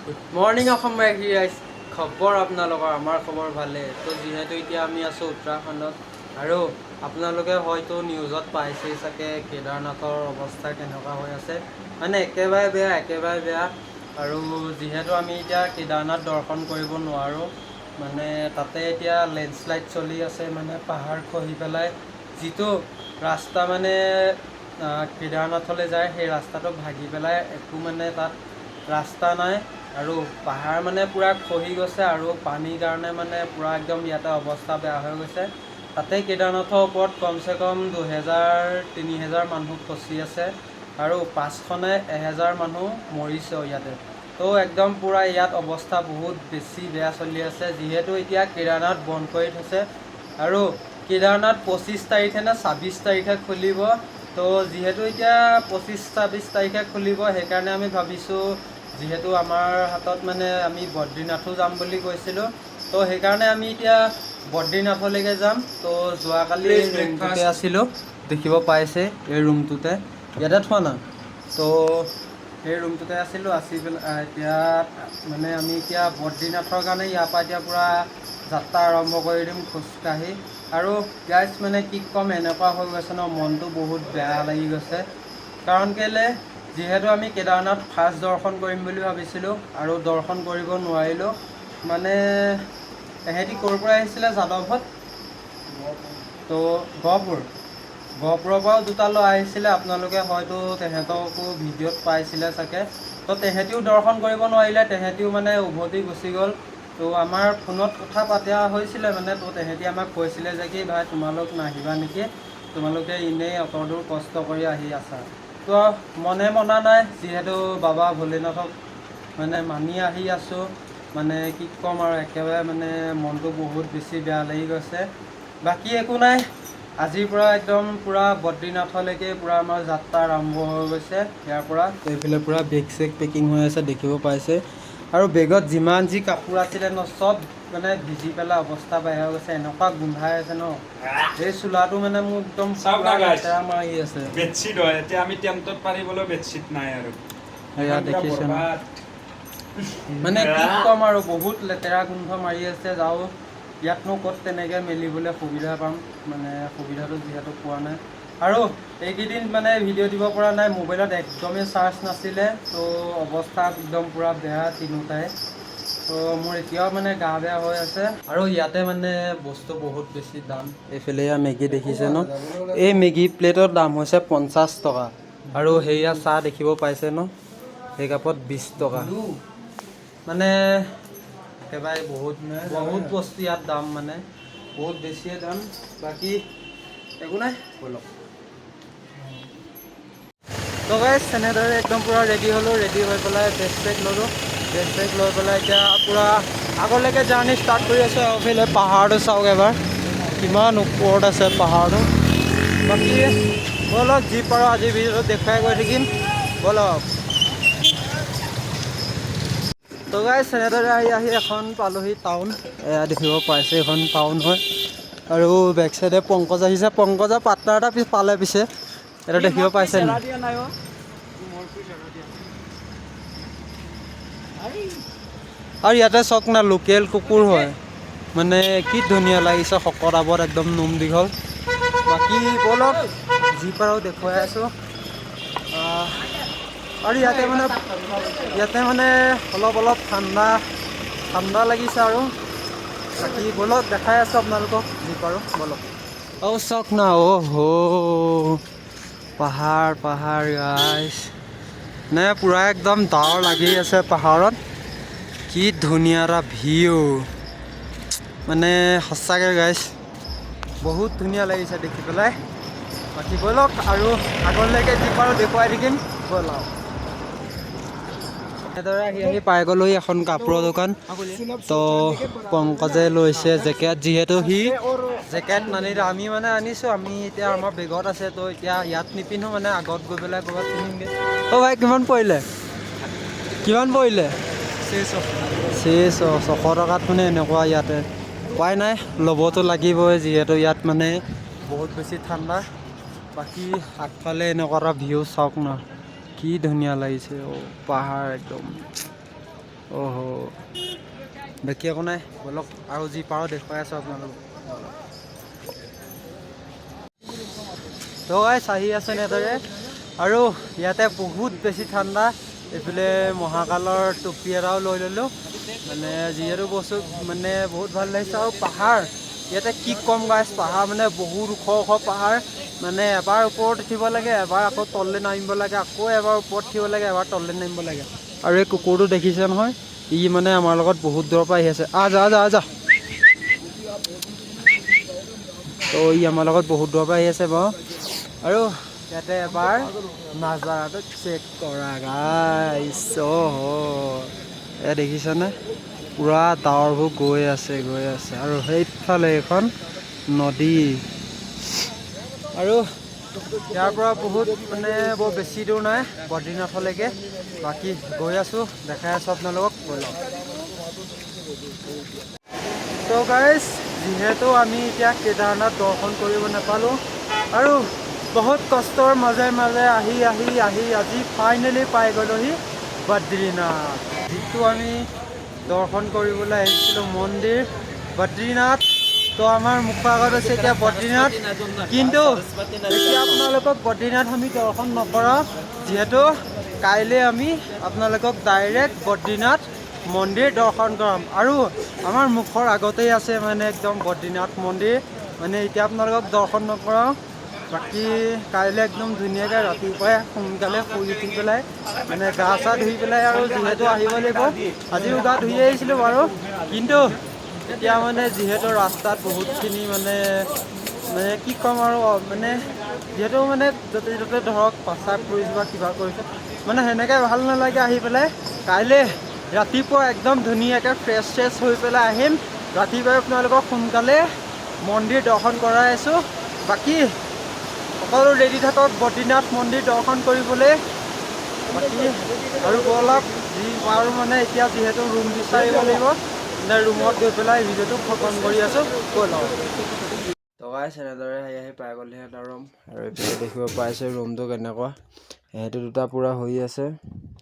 good morning অসমবাসী ৰাইজ খবৰ আপোনালোকৰ আমাৰ খবৰ ভালে তো যিহেতু এতিয়া আমি আছোঁ উত্তৰাখণ্ডত আৰু আপোনালোকে হয়তো নিউজত পাইছেই চাগে কেদাৰনাথৰ অৱস্থা কেনেকুৱা হৈ আছে মানে একেবাৰে বেয়া আৰু যিহেতু আমি এতিয়া কেদাৰনাথ দৰ্শন কৰিব নোৱাৰোঁ মানে তাতে এতিয়া লেণ্ডশ্লাইড চলি আছে মানে পাহাৰ খহি পেলাই যিটো ৰাস্তা মানে কেদাৰনাথলৈ যায় সেই ৰাস্তাটো ভাগি পেলাই একো মানে তাত ৰাস্তা নাই আৰু পাহাৰ মানে পূৰা খহি গৈছে আৰু পানীৰ কাৰণে মানে পূৰা একদম ইয়াতে অৱস্থা বেয়া হৈ গৈছে তাতে কেদাৰনাথৰ ওপৰত কমচে কম 2000-3000 মানুহ ফচি আছে আৰু 500-1000 মানুহ মৰিছে ইয়াতে তো একদম পূৰা ইয়াত অৱস্থা বহুত বেছি বেয়া চলি আছে যিহেতু এতিয়া কেদাৰনাথ বন্ধ কৰি থৈছে আৰু কেদাৰনাথ 25 তাৰিখে নে 26 তাৰিখে খুলিব তো যিহেতু এতিয়া 25-26 তাৰিখে খুলিব সেইকাৰণে আমি ভাবিছোঁ যিহেতু আমাৰ হাতত মানে আমি বদ্ৰীনাথো যাম বুলি কৈছিলোঁ তো সেইকাৰণে আমি এতিয়া বদ্ৰীনাথলৈকে যাম তো যোৱাকালি ৰুমটোতে আছিলোঁ দেখিব পাইছে এই ৰুমটোতে ইয়াতে থোৱা না তো এই ৰুমটোতে আছিলোঁ আছি পেলাই এতিয়া মানে আমি এতিয়া বদ্ৰীনাথৰ কাৰণে ইয়াৰ পৰা এতিয়া পূৰা যাত্ৰা আৰম্ভ কৰি দিম খোজকাঢ়ি আৰু গাইজ মানে কি ক'ম এনেকুৱা হৈ গৈছে ন মনটো বহুত বেয়া লাগি গৈছে কাৰণ কেলৈ যিহেতু আমি কেদাৰনাথ ফাৰ্ষ্ট দৰ্শন কৰিম বুলি ভাবিছিলোঁ আৰু দৰ্শন কৰিব নোৱাৰিলোঁ মানে এহেঁতি ক'ৰ পৰা আহিছিলে যাদৱত তো গহপুৰৰ পৰাও দুটা ল'ৰা আহিছিলে আপোনালোকে হয়তো তেহেঁতকো ভিডিঅ'ত পাইছিলে চাগে তো তেহেঁতিও দৰ্শন কৰিব নোৱাৰিলে তেহেঁতিও মানে উভতি গুচি গ'ল তো আমাৰ ফোনত কথা পাতা হৈছিলে মানে তো তেহেঁতি আমাক কৈছিলে যে কি ভাই তোমালোক নাহিবা নেকি তোমালোকে এনেই অত দূৰ কষ্ট কৰি আহি আছা তো মনে মনা নাই যিহেতু বাবা ভোলেনাথক মানে মানি আহি আছোঁ মানে কি ক'ম আৰু একেবাৰে মানে মনটো বহুত বেছি বেয়া লাগি গৈছে বাকী একো নাই আজিৰ পৰা একদম পূৰা বদ্ৰীনাথলৈকে পূৰা আমাৰ যাত্ৰা আৰম্ভ হৈ গৈছে ইয়াৰ পৰা এইফালে পূৰা বেগ চেগ পেকিং হৈ আছে দেখিব পাইছে আৰু বেগত যিমান যি কাপোৰ আছিলে ন চব মানে ভিজি পেলাই অৱস্থা বেয়া হৈ গৈছে এনেকুৱা গোন্ধাই আছে ন এই চোলাটো মানে মোৰ একদম লেতেৰা মাৰি আছে বেডশ্বীট হয় এতিয়া আমি টেণ্টত পাৰিবলৈ বেডশ্বীট নাই আৰু এয়া দেখিছে ন মানে কি ক'ম আৰু বহুত লেতেৰা গোন্ধ মাৰি আছে যাওঁ ইয়াতনো ক'ত তেনেকৈ মেলিবলৈ সুবিধা পাম মানে সুবিধাটো যিহেতু পোৱা নাই আৰু এইকেইদিন মানে ভিডিঅ' দিব পৰা নাই মোবাইলত একদমেই চাৰ্জ নাছিলে তো অৱস্থা একদম পূৰা বেয়া তিনিওটাই তো মোৰ এতিয়াও মানে গা বেয়া হৈ আছে আৰু ইয়াতে মানে বস্তু বহুত বেছি দাম এইফালে মেগী দেখিছে ন এই মেগী প্লেটৰ দাম হৈছে 50 টকা আৰু সেয়া চাহ দেখিব পাইছে ন সেই কাপত 20 টকা মানে একেবাৰে বহুত বস্তু ইয়াত দাম মানে বহুত বেছিয়ে দাম বাকী একো নাই ব'লক তো গাইজ তেনেদৰে একদম পূৰা ৰেডি হ'লোঁ ৰেডি হৈ পেলাই বেগ চেগ ল'লোঁ বেগ চেগ লৈ পেলাই এতিয়া পূৰা আগলৈকে জাৰ্ণি ষ্টাৰ্ট কৰি আছোঁ আৰু এইফালে পাহাৰটো চাওক এবাৰ কিমান ওপৰত আছে পাহাৰটো বাকী ব'লক যি পাৰোঁ আজিৰ ভিডিঅ'টো দেখুৱাই গৈ থাকিম ব'লক তো গাইজ তেনেদৰে আহি এখন পালোহি টাউন এয়া দেখিব পাইছে এখন টাউন হয় আৰু বেক চাইডে পংকজ আহিছে পংকজৰ পাৰ্টনাৰ এটা পালে পিছে এটা দেখিব পাইছে আৰু ইয়াতে চাওক না লোকেল কুকুৰ হয় মানে কি ধুনীয়া লাগিছে শকত আবত একদম নোম দীঘল বাকী ব'লক যি পাৰোঁ দেখুৱাই আছোঁ আৰু ইয়াতে মানে অলপ ঠাণ্ডা লাগিছে আৰু বাকী ব'লক দেখাই আছোঁ আপোনালোকক যি পাৰোঁ ব'লক চাওক না পাহাৰ গাইছ নে পূৰা একদম ডাৱৰ লাগি আছে পাহাৰত কি ধুনীয়া এটা ভিউ মানে সঁচাকৈ গাইছ বহুত ধুনীয়া লাগিছে দেখি পেলাই বাকী ব'লক আৰু আগলৈকে যি পাৰোঁ দেখুৱাই থাকিম ব'লক এনেদৰে আহি পাই গ'লোহি এখন কাপোৰৰ দোকান তো পংকজে লৈছে জেকেট যিহেতু সি জেকেট নানিলে আমি মানে আনিছোঁ আমি এতিয়া আমাৰ বেগত আছে তো এতিয়া ইয়াত নিপিন্ধোঁ মানে আগত গৈ পেলাই ক'ৰবাত পিন্ধিমগৈ ভাই কিমান পৰিলে 600 টকাত মানে এনেকুৱা ইয়াতে উপায় নাই ল'বতো লাগিবই যিহেতু ইয়াত মানে বহুত বেছি ঠাণ্ডা বাকী আগফালে এনেকুৱা এটা ভিউ চাওক ন কি ধুনীয়া লাগিছে পাহাৰ একদম অহ বাকী একো নাই বলক আৰু যি পাৰোঁ দেখুৱাই আছোঁ আপোনালোকক তো গাইছ আহি আছে এনেদৰে আৰু ইয়াতে বহুত বেছি ঠাণ্ডা এইফালে মহাকালৰ টুপি এটাও লৈ ল'লোঁ মানে যিহেতু বস্তু মানে বহুত ভাল লাগিছে আৰু পাহাৰ ইয়াতে কি কম গাইছ পাহাৰ মানে বহুত ওখ ওখ পাহাৰ মানে এবাৰ ওপৰত উঠিব লাগে এবাৰ আকৌ তললৈ নামিব লাগে আকৌ এবাৰ ওপৰত উঠিব লাগে এবাৰ তললৈ নামিব লাগে আৰু এই কুকুৰটো দেখিছে নহয় ই মানে আমাৰ লগত বহুত দূৰৰ পৰা আহি আছে যা তো ই আমাৰ লগত বহুত দূৰৰ পৰা আহি আছে বাৰু আৰু ইয়াতে এবাৰ নাজাৰাটো চেক কৰা গাইছ এয়া দেখিছেনে পুৰা ডাৱৰবোৰ গৈ আছে আৰু সেইফালে এখন নদী আৰু ইয়াৰ পৰা বহুত মানে বৰ বেছি দূৰ নাই বদ্ৰীনাথলৈকে বাকী গৈ আছোঁ দেখাই আছোঁ আপোনালোকক গৈ লওক তো গাইছ যিহেতু আমি এতিয়া কেদাৰনাথ দৰ্শন কৰিব নাপালোঁ আৰু বহুত কষ্টৰ মাজে মাজে আহি আজি ফাইনেলি পাই গ'লোহি বদ্ৰীনাথ যিটো আমি দৰ্শন কৰিবলৈ আহিছিলোঁ মন্দিৰ বদ্ৰীনাথ তো আমাৰ মুখৰ আগত আছে এতিয়া বদ্ৰীনাথ কিন্তু এতিয়া আপোনালোকক বদ্ৰীনাথ আমি দৰ্শন নকৰাওঁ যিহেতু কাইলৈ আমি আপোনালোকক ডাইৰেক্ট বদ্ৰীনাথ মন্দিৰ দৰ্শন কৰাম আৰু আমাৰ মুখৰ আগতেই আছে মানে একদম বদ্ৰীনাথ মন্দিৰ মানে এতিয়া আপোনালোকক দৰ্শন নকৰাওঁ বাকী কাইলৈ একদম ধুনীয়াকৈ ৰাতিপুৱাই সোনকালে শুই উঠি পেলাই মানে গা চা ধুই পেলাই আৰু যিহেতু আহিব লাগিব আজিও গা ধুই আহিছিলোঁ বাৰু কিন্তু এতিয়া মানে যিহেতু ৰাস্তাত বহুতখিনি মানে কি ক'ম আৰু মানে যিহেতু মানে য'তে ত'তে ধৰক প্ৰস্ৰাৱ কৰিছোঁ বা কিবা কৰিছোঁ মানে সেনেকৈ ভাল নালাগে আহি পেলাই কাইলৈ ৰাতিপুৱা একদম ধুনীয়াকৈ ফ্ৰেছ হৈ পেলাই আহিম ৰাতিপুৱাই আপোনালোকক সোনকালে মন্দিৰ দৰ্শন কৰাই আছোঁ বাকী সকলো ৰেডি থাকক বদ্ৰীনাথ মন্দিৰ দৰ্শন কৰিবলৈ বাকী আৰু অলপ যি পাৰোঁ মানে এতিয়া যিহেতু ৰুম বিচাৰিব লাগিব মানে ৰুমত গৈ পেলাই ভিডিঅ'টো খতম কৰি আছোঁ কৈ লওঁ টকাই এনেদৰে আহি পাই গ'লহি এটা ৰুম আৰু এইফালে দেখিব পাইছে ৰুমটো কেনেকুৱা সিহঁতে দুটা পূৰা হৈ আছে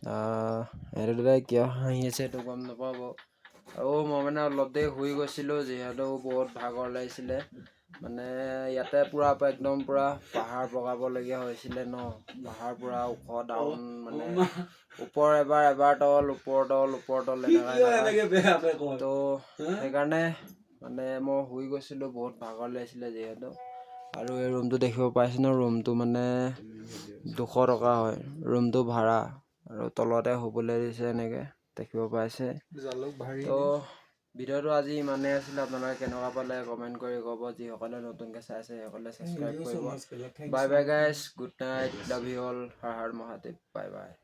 সিহঁতে দুটাই কিয় হাঁহি আছে সেইটো গম নাপাব আৰু মই মানে অলপ দেৰি শুই গৈছিলোঁ যিহেতু বহুত ভাগৰ লাগিছিলে মানে ইয়াতে পূৰা একদম পূৰা পাহাৰ বগাবলগীয়া হৈছিলে ন পাহাৰ পূৰা ওখ ডাউন মানে ওপৰ এবাৰ তল ওপৰ তল এনেকুৱা তো সেইকাৰণে মানে মই শুই গৈছিলোঁ বহুত ভাগৰ লাগিছিলে যিহেতু আৰু এই ৰুমটো দেখিব পাইছে ন ৰুমটো মানে 200 টকা হয় ৰুমটো ভাড়া আৰু তলতে শুবলৈ দিছে এনেকৈ দেখিব পাইছে তো ভিডিঅ'টো আজি ইমানেই আছিলে আপোনালোকে কেনেকুৱা পালে কমেণ্ট কৰি ক'ব যিসকলে নতুনকৈ চাইছে সেইসকলে ছাবস্ক্ৰাইব কৰিব bye bye guys good night love you all Har Har Mahadev bye bye